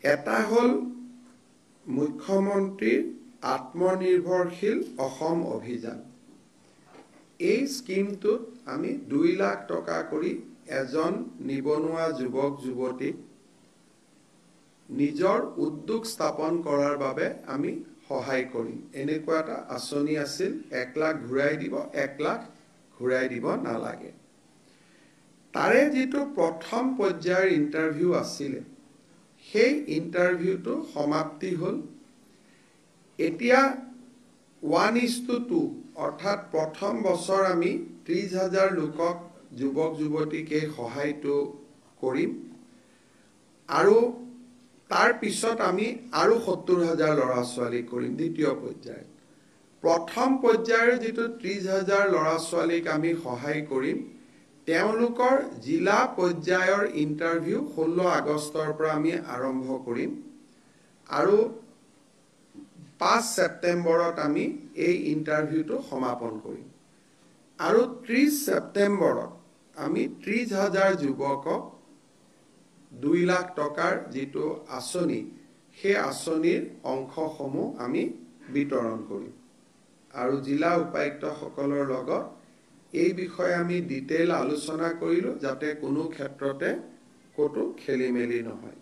এটা হল মুখ্যমন্ত্ৰীৰ আত্মনিৰ্ভৰশীল অসম অভিযান। এই স্কিমটোত আমি 2 লাখ টকা কৰি এজন নিবনুৱা যুৱক যুৱতীক নিজৰ উদ্যোগ স্থাপন কৰাৰ বাবে আমি সহায় কৰিম। এনেকুৱা এটা আঁচনি আছিল, 1 লাখ ঘূৰাই দিব, 1 লাখ ঘূৰাই দিব নালাগে। তাৰে যিটো প্ৰথম পৰ্যায়ৰ ইণ্টাৰভিউ আছিলে, সেই ইণ্টাৰভিউটো সমাপ্তি হ'ল। এতিয়া 1:2 অৰ্থাৎ প্ৰথম বছৰ আমি 30,000 লোকক যুৱক যুৱতীক এই সহায়টো কৰিম আৰু তাৰ পিছত আমি আৰু 70,000 ল'ৰা ছোৱালী কৰিম দ্বিতীয় পৰ্যায়ত। প্ৰথম পৰ্যায়ৰ যিটো 30,000 ল'ৰা ছোৱালীক আমি সহায় কৰিম, তেওঁলোকৰ জিলা পৰ্যায়ৰ ইণ্টাৰভিউ 16 আগষ্টৰ পৰা আমি আৰম্ভ কৰিম আৰু 5 ছেপ্টেম্বৰত আমি এই ইণ্টাৰভিউটো সমাপন কৰিম আৰু 30 ছেপ্টেম্বৰত আমি 30,000 যুৱকক 2 লাখ টকাৰ যিটো আঁচনি, সেই আঁচনিৰ অংশসমূহ আমি বিতৰণ কৰিম আৰু জিলা উপায়ুক্তসকলৰ লগত এই বিষয়ে আমি ডিটেইল আলোচনা কৰিলোঁ, যাতে কোনো ক্ষেত্ৰতে ক'তো খেলি মেলি নহয়।